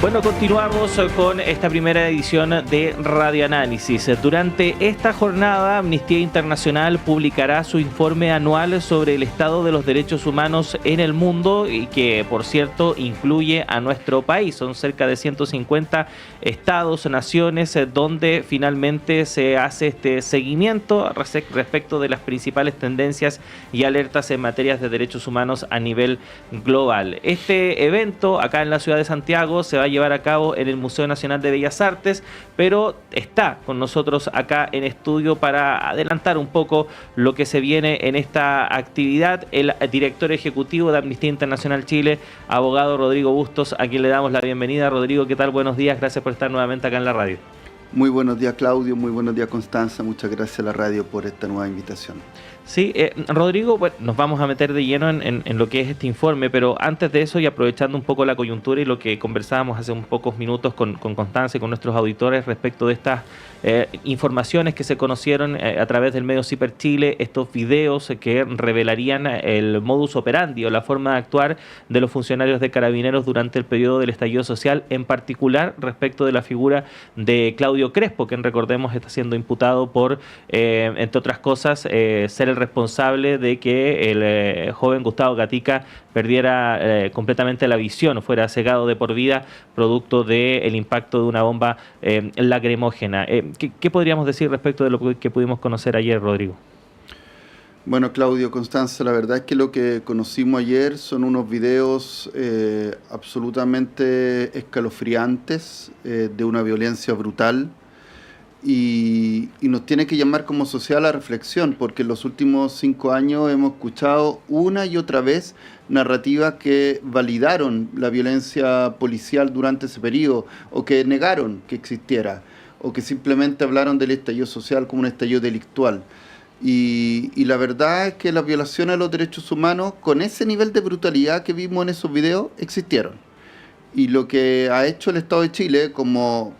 Bueno, continuamos con esta primera edición de Radio Análisis. Durante esta jornada, Amnistía Internacional publicará su informe anual sobre el estado de los derechos humanos en el mundo y que, por cierto, incluye a nuestro país. Son cerca de 150 estados, naciones, donde finalmente se hace este seguimiento respecto de las principales tendencias y alertas en materias de derechos humanos a nivel global. Este evento, acá en la ciudad de Santiago, se va a llevar a cabo en el Museo Nacional de Bellas Artes, pero está con nosotros acá en estudio para adelantar un poco lo que se viene en esta actividad, el director ejecutivo de Amnistía Internacional Chile, abogado Rodrigo Bustos, a quien le damos la bienvenida. Rodrigo, ¿qué tal? Buenos días, gracias por estar nuevamente acá en la radio. Muy buenos días, Claudio, muy buenos días, Constanza, muchas gracias a la radio por esta nueva invitación. Sí, Rodrigo, bueno, nos vamos a meter de lleno en lo que es este informe, pero antes de eso y aprovechando un poco la coyuntura y lo que conversábamos hace unos pocos minutos con Constanza y con nuestros auditores respecto de estas informaciones que se conocieron a través del medio Ciper Chile, estos videos que revelarían el modus operandi o la forma de actuar de los funcionarios de Carabineros durante el periodo del estallido social, en particular respecto de la figura de Claudio Crespo, quien recordemos está siendo imputado por, entre otras cosas, ser el responsable de que el joven Gustavo Gatica perdiera completamente la visión, fuera cegado de por vida producto del impacto de una bomba lacrimógena. ¿Qué podríamos decir respecto de lo que pudimos conocer ayer, Rodrigo? Bueno, Claudio, Constanza, la verdad es que lo que conocimos ayer son unos videos absolutamente escalofriantes, de una violencia brutal, y nos tiene que llamar como sociedad a la reflexión, porque en los últimos 5 años hemos escuchado una y otra vez narrativas que validaron la violencia policial durante ese periodo, o que negaron que existiera, o que simplemente hablaron del estallido social como un estallido delictual. Y la verdad es que las violaciones a los derechos humanos, con ese nivel de brutalidad que vimos en esos videos, existieron. Y lo que ha hecho el Estado de Chile, como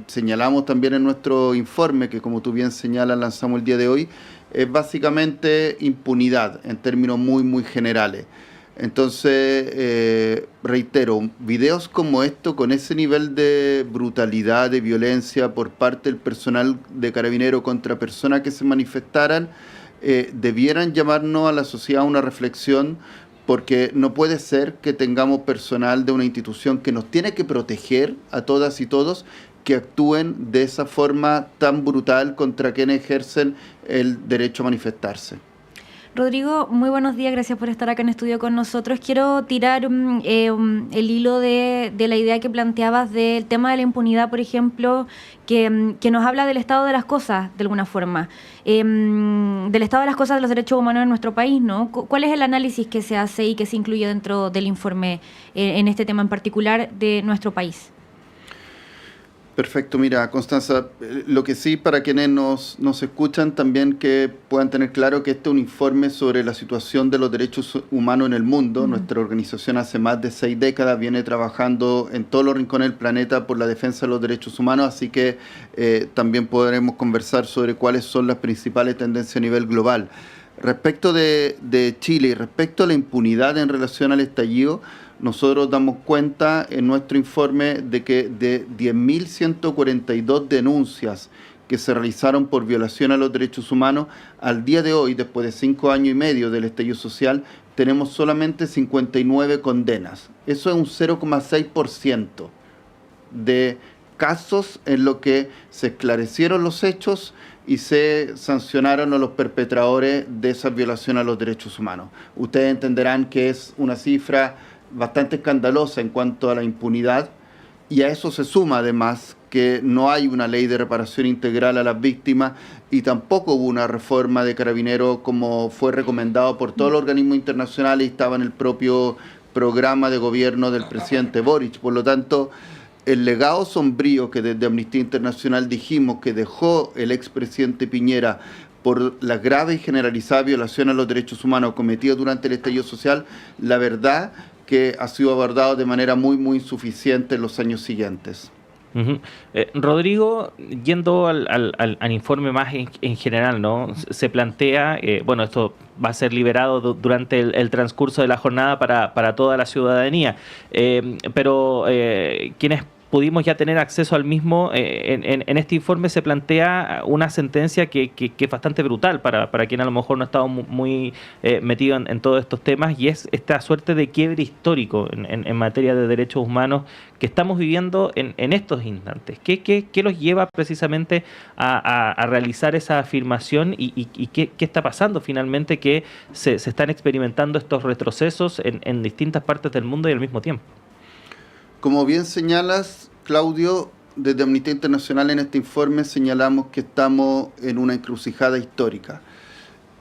señalamos también en nuestro informe, que como tú bien señalas lanzamos el día de hoy, es básicamente impunidad en términos muy generales. Entonces, reitero, videos como esto, con ese nivel de brutalidad, de violencia por parte del personal de Carabineros contra personas que se manifestaran, debieran llamarnos a la sociedad a una reflexión, porque no puede ser que tengamos personal de una institución que nos tiene que proteger a todas y todos, que actúen de esa forma tan brutal contra quienes ejercen el derecho a manifestarse. Rodrigo, muy buenos días, gracias por estar acá en estudio con nosotros. Quiero tirar el hilo de la idea que planteabas del tema de la impunidad, por ejemplo, que nos habla del estado de las cosas, de alguna forma, del estado de las cosas de los derechos humanos en nuestro país, ¿no? ¿Cuál es el análisis que se hace y que se incluye dentro del informe en este tema en particular de nuestro país? Perfecto, mira, Constanza, lo que sí, para quienes nos escuchan, también que puedan tener claro que este es un informe sobre la situación de los derechos humanos en el mundo. Nuestra organización hace más de 6 décadas viene trabajando en todos los rincones del planeta por la defensa de los derechos humanos, así que también podremos conversar sobre cuáles son las principales tendencias a nivel global. Respecto de Chile y respecto a la impunidad en relación al estallido, nosotros damos cuenta en nuestro informe de que de 10.142 denuncias que se realizaron por violación a los derechos humanos, al día de hoy, después de 5 años y medio del estallido social, tenemos solamente 59 condenas. Eso es un 0,6% de casos en los que se esclarecieron los hechos y se sancionaron a los perpetradores de esa violación a los derechos humanos. Ustedes entenderán que es una cifra bastante escandalosa en cuanto a la impunidad, y a eso se suma además que no hay una ley de reparación integral a las víctimas y tampoco hubo una reforma de Carabineros como fue recomendado por todos los organismos internacionales y estaba en el propio programa de gobierno del presidente Boric. Por lo tanto, el legado sombrío que desde Amnistía Internacional dijimos que dejó el expresidente Piñera por la grave y generalizada violación a los derechos humanos cometida durante el estallido social, la verdad que ha sido abordado de manera muy insuficiente en los años siguientes. Ujú. Rodrigo, yendo al informe más en general, ¿no? Se plantea, bueno, esto va a ser liberado durante el transcurso de la jornada para toda la ciudadanía, pero quienes pudimos ya tener acceso al mismo, en este informe se plantea una sentencia que es bastante brutal para quien a lo mejor no ha estado muy metido en todos estos temas, y es esta suerte de quiebre histórico en materia de derechos humanos que estamos viviendo en estos instantes. ¿Qué los lleva precisamente a realizar esa afirmación y qué está pasando finalmente que se están experimentando estos retrocesos en distintas partes del mundo y al mismo tiempo? Como bien señalas, Claudio, desde Amnistía Internacional en este informe señalamos que estamos en una encrucijada histórica.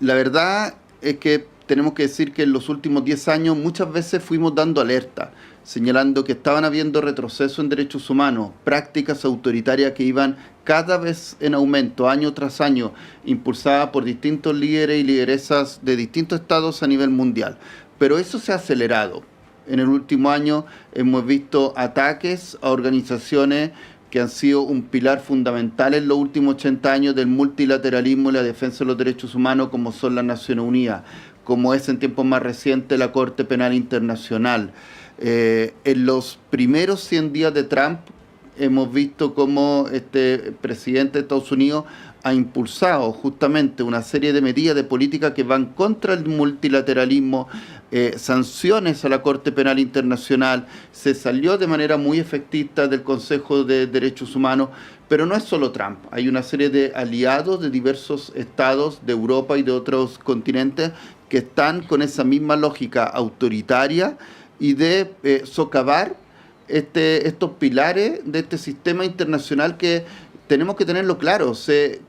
La verdad es que tenemos que decir que en los últimos 10 años muchas veces fuimos dando alerta, señalando que estaban habiendo retroceso en derechos humanos, prácticas autoritarias que iban cada vez en aumento, año tras año, impulsadas por distintos líderes y lideresas de distintos estados a nivel mundial. Pero eso se ha acelerado. En el último año hemos visto ataques a organizaciones que han sido un pilar fundamental en los últimos 80 años del multilateralismo y la defensa de los derechos humanos, como son las Naciones Unidas, como es en tiempos más recientes la Corte Penal Internacional. En los primeros 100 días de Trump hemos visto cómo este presidente de Estados Unidos ha impulsado justamente una serie de medidas de política que van contra el multilateralismo, sanciones a la Corte Penal Internacional, se salió de manera muy efectista del Consejo de Derechos Humanos, pero no es solo Trump, hay una serie de aliados de diversos estados de Europa y de otros continentes que están con esa misma lógica autoritaria y de socavar estos pilares de este sistema internacional que tenemos que tenerlo claro, se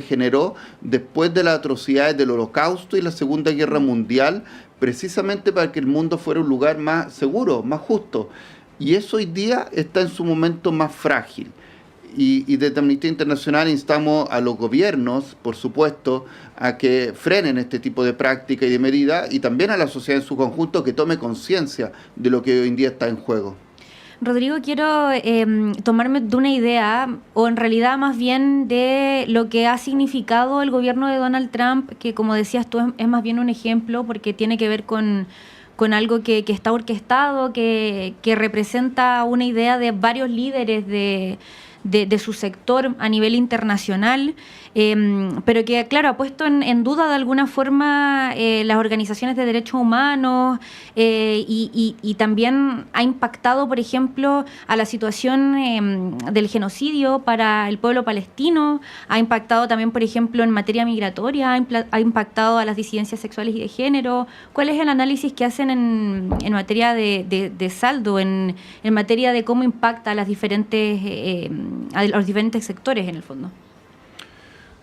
generó después de las atrocidades del Holocausto y la Segunda Guerra Mundial, precisamente para que el mundo fuera un lugar más seguro, más justo. Y eso hoy día está en su momento más frágil. Y desde Amnistía Internacional instamos a los gobiernos, por supuesto, a que frenen este tipo de práctica y de medidas, y también a la sociedad en su conjunto que tome conciencia de lo que hoy en día está en juego. Rodrigo, quiero tomarme de una idea, o en realidad más bien de lo que ha significado el gobierno de Donald Trump, que como decías tú es más bien un ejemplo porque tiene que ver con algo que está orquestado, que representa una idea de varios líderes de su sector a nivel internacional, pero que, claro, ha puesto en duda de alguna forma las organizaciones de derechos humanos y también ha impactado, por ejemplo, a la situación del genocidio para el pueblo palestino, ha impactado también, por ejemplo, en materia migratoria, ha impactado a las disidencias sexuales y de género. ¿Cuál es el análisis que hacen en materia de saldo, en materia de cómo impacta a los diferentes sectores en el fondo?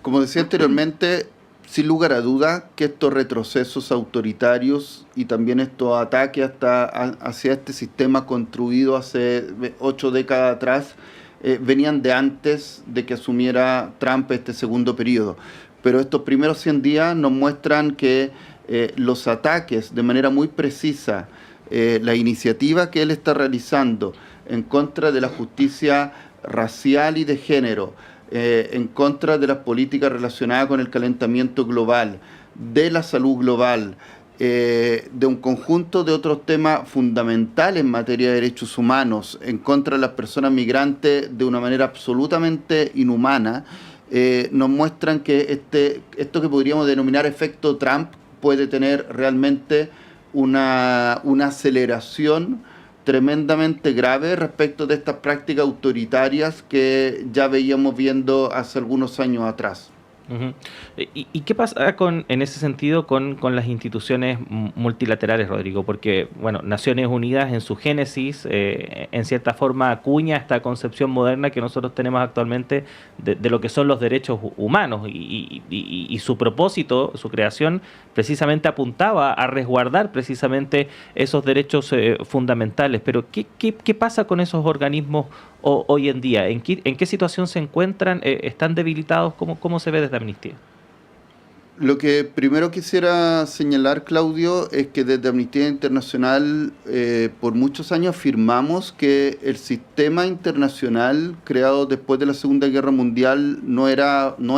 Como decía anteriormente, sin lugar a duda que estos retrocesos autoritarios y también estos ataques hacia este sistema construido hace 8 décadas atrás venían de antes de que asumiera Trump este segundo periodo. Pero estos primeros 100 días nos muestran que los ataques de manera muy precisa, la iniciativa que él está realizando en contra de la justicia racial y de género, en contra de las políticas relacionadas con el calentamiento global, de la salud global, de un conjunto de otros temas fundamentales en materia de derechos humanos, en contra de las personas migrantes de una manera absolutamente inhumana, nos muestran que esto que podríamos denominar efecto Trump puede tener realmente una aceleración tremendamente grave respecto de estas prácticas autoritarias que ya veíamos viendo hace algunos años atrás. Uh-huh. ¿Y qué pasa en ese sentido con las instituciones multilaterales, Rodrigo? Porque, bueno, Naciones Unidas en su génesis, en cierta forma acuña esta concepción moderna que nosotros tenemos actualmente de lo que son los derechos humanos y su propósito, su creación, precisamente apuntaba a resguardar precisamente esos derechos fundamentales. Pero ¿qué pasa con esos organismos hoy en día? ¿En qué situación se encuentran? ¿Están debilitados? ¿Cómo se ve desde Amnistía? Lo que primero quisiera señalar, Claudio, es que desde Amnistía Internacional por muchos años afirmamos que el sistema internacional creado después de la Segunda Guerra Mundial no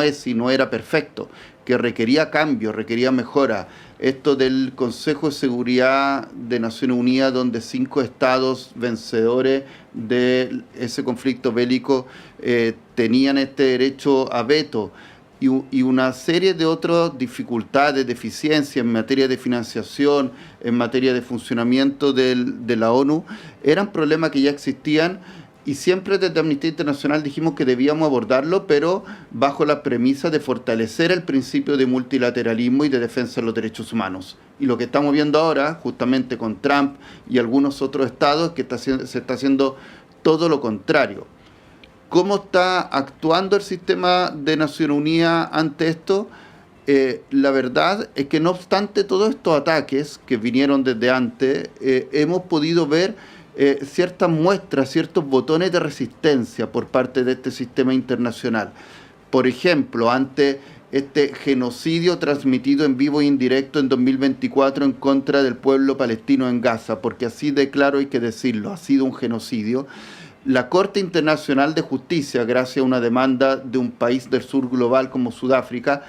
es y no era perfecto, que requería cambio, requería mejora. Esto del Consejo de Seguridad de Naciones Unidas, donde 5 estados vencedores de ese conflicto bélico tenían este derecho a veto, y una serie de otras dificultades, deficiencias en materia de financiación, en materia de funcionamiento de la ONU, eran problemas que ya existían, y siempre desde Amnistía Internacional dijimos que debíamos abordarlo, pero bajo la premisa de fortalecer el principio de multilateralismo y de defensa de los derechos humanos. Y lo que estamos viendo ahora, justamente con Trump y algunos otros estados, es que se está haciendo todo lo contrario. ¿Cómo está actuando el sistema de Naciones Unidas ante esto? La verdad es que no obstante todos estos ataques que vinieron desde antes, hemos podido ver ciertas muestras, ciertos botones de resistencia por parte de este sistema internacional. Por ejemplo, ante este genocidio transmitido en vivo e indirecto en 2024 en contra del pueblo palestino en Gaza, porque así de claro hay que decirlo, ha sido un genocidio. La Corte Internacional de Justicia, gracias a una demanda de un país del sur global como Sudáfrica,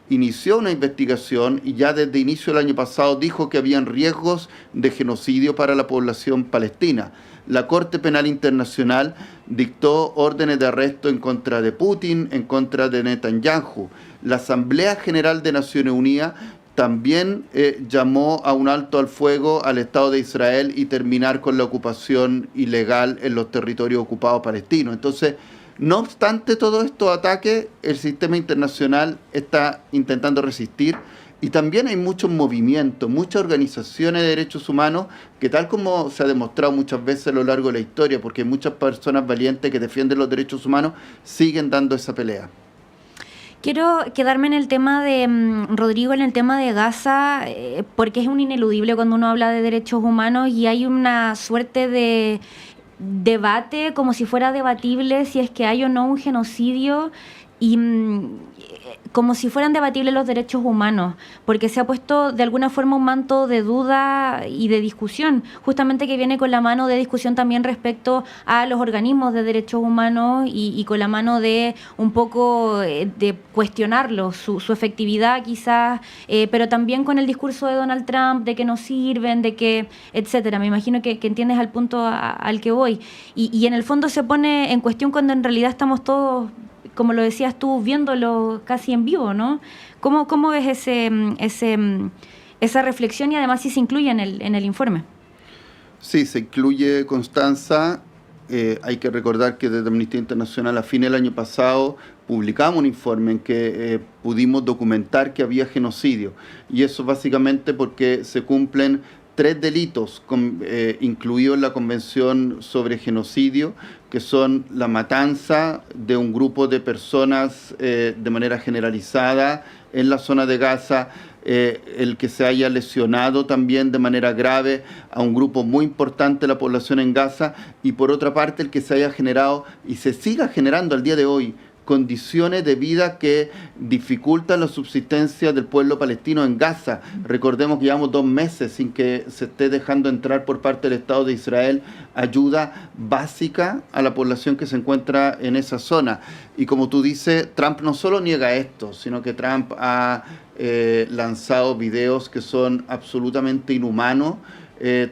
inició una investigación y ya desde inicio del año pasado dijo que habían riesgos de genocidio para la población palestina. La Corte Penal Internacional dictó órdenes de arresto en contra de Putin, en contra de Netanyahu. La Asamblea General de Naciones Unidas también llamó a un alto al fuego al Estado de Israel y terminar con la ocupación ilegal en los territorios ocupados palestinos. Entonces, no obstante todos estos ataques, el sistema internacional está intentando resistir, y también hay muchos movimientos, muchas organizaciones de derechos humanos que, tal como se ha demostrado muchas veces a lo largo de la historia, porque hay muchas personas valientes que defienden los derechos humanos, siguen dando esa pelea. Quiero quedarme en el tema de, Rodrigo, en el tema de Gaza, porque es un ineludible cuando uno habla de derechos humanos y hay una suerte de debate, como si fuera debatible si es que hay o no un genocidio, y como si fueran debatibles los derechos humanos, porque se ha puesto de alguna forma un manto de duda y de discusión, justamente que viene con la mano de discusión también respecto a los organismos de derechos humanos y con la mano de un poco de cuestionarlos, su efectividad quizás, pero también con el discurso de Donald Trump de que no sirven, de que, etcétera. Me imagino que entiendes al punto al que voy. Y en el fondo se pone en cuestión cuando en realidad estamos todos, como lo decías tú, viéndolo casi en vivo, ¿no? ¿Cómo ves esa reflexión y además si se incluye en el informe? Sí, se incluye, Constanza. Hay que recordar que desde Amnistía Internacional a fin del año pasado publicamos un informe en que pudimos documentar que había genocidio, y eso básicamente porque se cumplen 3 delitos incluidos en la Convención sobre Genocidio, que son la matanza de un grupo de personas de manera generalizada en la zona de Gaza, el que se haya lesionado también de manera grave a un grupo muy importante de la población en Gaza, y por otra parte el que se haya generado y se siga generando al día de hoy condiciones de vida que dificultan la subsistencia del pueblo palestino en Gaza. Recordemos que llevamos 2 meses sin que se esté dejando entrar por parte del Estado de Israel ayuda básica a la población que se encuentra en esa zona. Y como tú dices, Trump no solo niega esto, sino que Trump ha lanzado videos que son absolutamente inhumanos,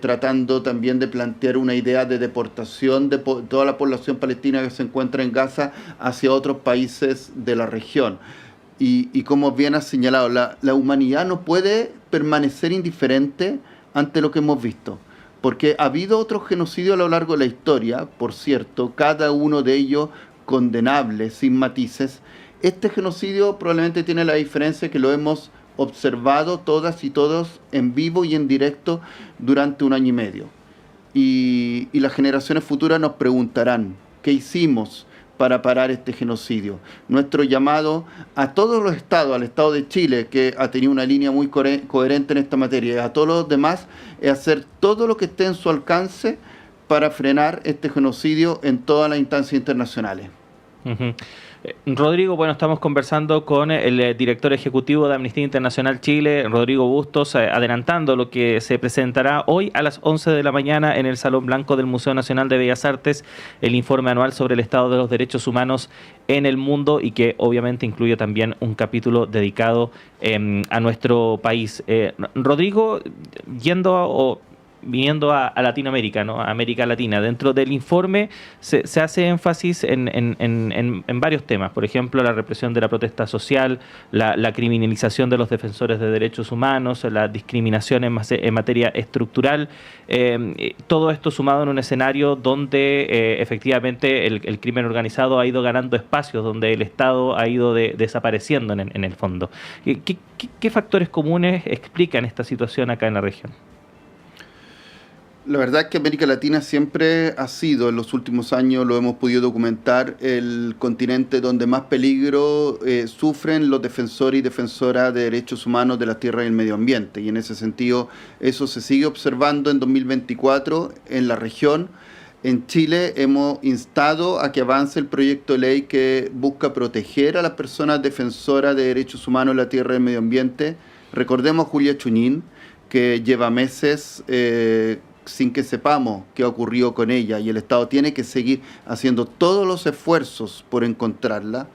tratando también de plantear una idea de deportación de toda la población palestina que se encuentra en Gaza hacia otros países de la región. Y como bien has señalado, la humanidad no puede permanecer indiferente ante lo que hemos visto, porque ha habido otros genocidios a lo largo de la historia, por cierto, cada uno de ellos condenable, sin matices. Este genocidio probablemente tiene la diferencia que lo hemos observado todas y todos en vivo y en directo durante 1 año y medio. Y las generaciones futuras nos preguntarán, ¿qué hicimos para parar este genocidio? Nuestro llamado a todos los estados, al Estado de Chile, que ha tenido una línea muy coherente en esta materia, y a todos los demás, es hacer todo lo que esté en su alcance para frenar este genocidio en todas las instancias internacionales. Ujú. Rodrigo, bueno, estamos conversando con el director ejecutivo de Amnistía Internacional Chile, Rodrigo Bustos, adelantando lo que se presentará hoy a las 11 de la mañana en el Salón Blanco del Museo Nacional de Bellas Artes, el informe anual sobre el estado de los derechos humanos en el mundo y que obviamente incluye también un capítulo dedicado a nuestro país. Rodrigo, viniendo a Latinoamérica, ¿no? A América Latina. Dentro del informe se hace énfasis en varios temas, por ejemplo, la represión de la protesta social, la criminalización de los defensores de derechos humanos, la discriminación en materia estructural, todo esto sumado en un escenario donde efectivamente el crimen organizado ha ido ganando espacios, donde el Estado ha ido desapareciendo en el fondo. ¿Qué factores comunes explican esta situación acá en la región? La verdad es que América Latina siempre ha sido, en los últimos años lo hemos podido documentar, el continente donde más peligro sufren los defensores y defensoras de derechos humanos de la tierra y el medio ambiente. Y en ese sentido, eso se sigue observando en 2024 en la región. En Chile hemos instado a que avance el proyecto de ley que busca proteger a las personas defensoras de derechos humanos de la tierra y el medio ambiente. Recordemos a Julia Chuñín, que lleva meses sin que sepamos qué ha ocurrido con ella, y el Estado tiene que seguir haciendo todos los esfuerzos por encontrarla.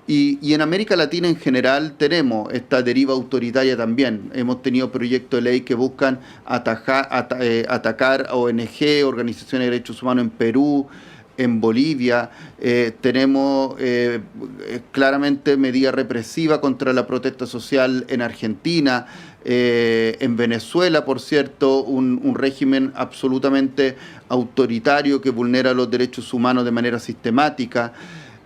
Y en América Latina en general tenemos esta deriva autoritaria también. Hemos tenido proyectos de ley que buscan atacar a ONG, organizaciones de derechos humanos en Perú, en Bolivia. Tenemos claramente medida represiva contra la protesta social en Argentina. En Venezuela, por cierto, un régimen absolutamente autoritario que vulnera los derechos humanos de manera sistemática.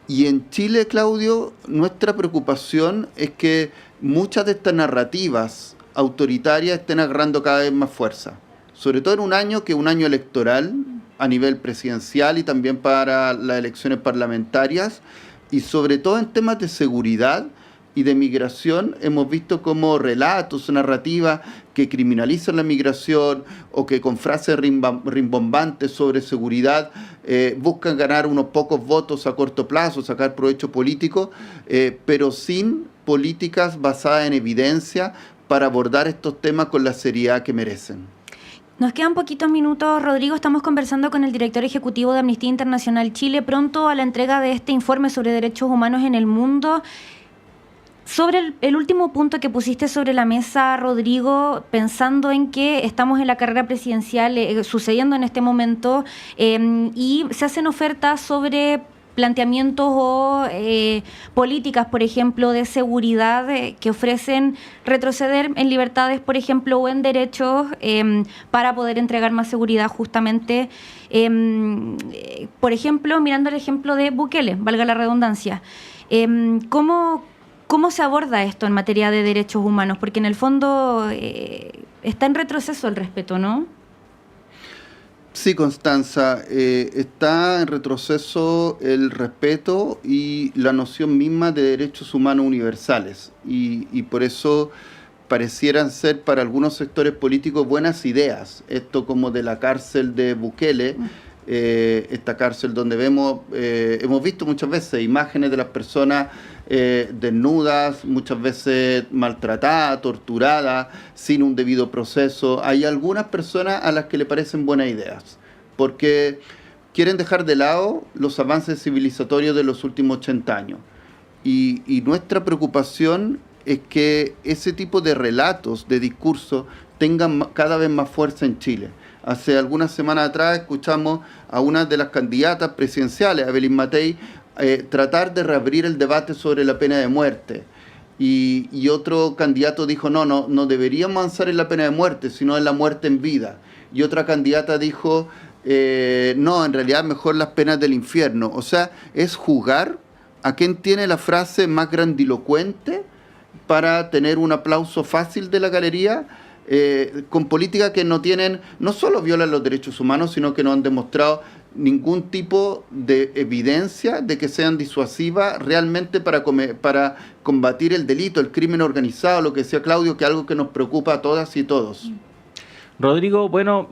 Y en Chile, Claudio, nuestra preocupación es que muchas de estas narrativas autoritarias estén agarrando cada vez más fuerza, sobre todo en un año que es un año electoral a nivel presidencial y también para las elecciones parlamentarias, y sobre todo en temas de seguridad y de migración hemos visto como relatos, narrativas que criminalizan la migración o que con frases rimbombantes sobre seguridad buscan ganar unos pocos votos a corto plazo, sacar provecho político, pero sin políticas basadas en evidencia para abordar estos temas con la seriedad que merecen. Nos quedan poquitos minutos, Rodrigo. Estamos conversando con el director ejecutivo de Amnistía Internacional Chile pronto a la entrega de este informe sobre derechos humanos en el mundo. Sobre el último punto que pusiste sobre la mesa, Rodrigo, pensando en que estamos en la carrera presidencial sucediendo en este momento y se hacen ofertas sobre planteamientos o políticas, por ejemplo, de seguridad que ofrecen retroceder en libertades, por ejemplo, o en derechos para poder entregar más seguridad justamente. Por ejemplo, mirando el ejemplo de Bukele, valga la redundancia, ¿cómo se aborda esto en materia de derechos humanos? Porque en el fondo está en retroceso el respeto, ¿no? Sí, Constanza, está en retroceso el respeto y la noción misma de derechos humanos universales. Y por eso parecieran ser para algunos sectores políticos buenas ideas. Esto como de la cárcel de Bukele, esta cárcel donde hemos visto muchas veces imágenes de las personas desnudas, muchas veces maltratadas, torturadas, sin un debido proceso. Hay algunas personas a las que le parecen buenas ideas, porque quieren dejar de lado los avances civilizatorios de los últimos 80 años. Y nuestra preocupación es que ese tipo de relatos, de discursos, tengan cada vez más fuerza en Chile. Hace algunas semanas atrás escuchamos a una de las candidatas presidenciales, a Evelyn Matei, tratar de reabrir el debate sobre la pena de muerte. Y otro candidato dijo, no deberíamos avanzar en la pena de muerte, sino en la muerte en vida. Y otra candidata dijo, no, en realidad mejor las penas del infierno. O sea, es jugar a quien tiene la frase más grandilocuente para tener un aplauso fácil de la galería, con políticas que no solo violan los derechos humanos, sino que no han demostrado ningún tipo de evidencia de que sean disuasivas realmente para combatir el delito, el crimen organizado, lo que decía Claudio, que es algo que nos preocupa a todas y todos. Rodrigo, bueno,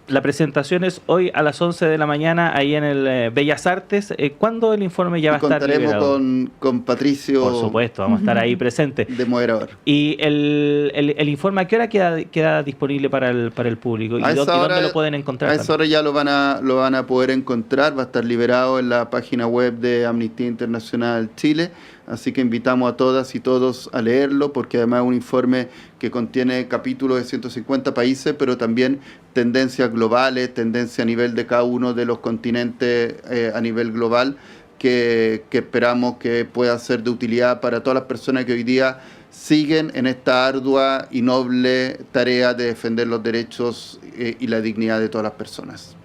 La presentación es hoy a las 11 de la mañana ahí en el Bellas Artes. ¿Cuándo el informe ya va a estar liberado? Contaremos con Patricio. Por supuesto, vamos a estar ahí presentes. De moderador. ¿Y el informe a qué hora queda disponible para el público? ¿Y dónde lo pueden encontrar? A esa hora ya lo van a poder encontrar. Va a estar liberado en la página web de Amnistía Internacional Chile. Así que invitamos a todas y todos a leerlo, porque además es un informe que contiene capítulos de 150 países, pero también tendencias globales, tendencias a nivel de cada uno de los continentes a nivel global, que esperamos que pueda ser de utilidad para todas las personas que hoy día siguen en esta ardua y noble tarea de defender los derechos y la dignidad de todas las personas.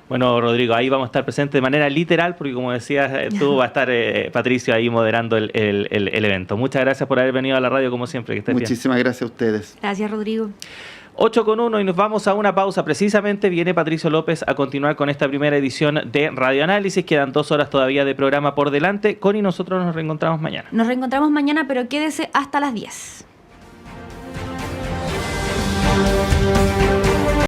Bueno, Rodrigo, ahí vamos a estar presentes de manera literal, porque como decías tú, va a estar Patricio ahí moderando el evento. Muchas gracias por haber venido a la radio, como siempre. Que estés bien. Muchísimas gracias a ustedes. Gracias, Rodrigo. 8:01 y nos vamos a una pausa. Precisamente viene Patricio López a continuar con esta primera edición de Radio Análisis. Quedan 2 horas todavía de programa por delante. Connie, nosotros nos reencontramos mañana. Nos reencontramos mañana, pero quédese hasta las 10.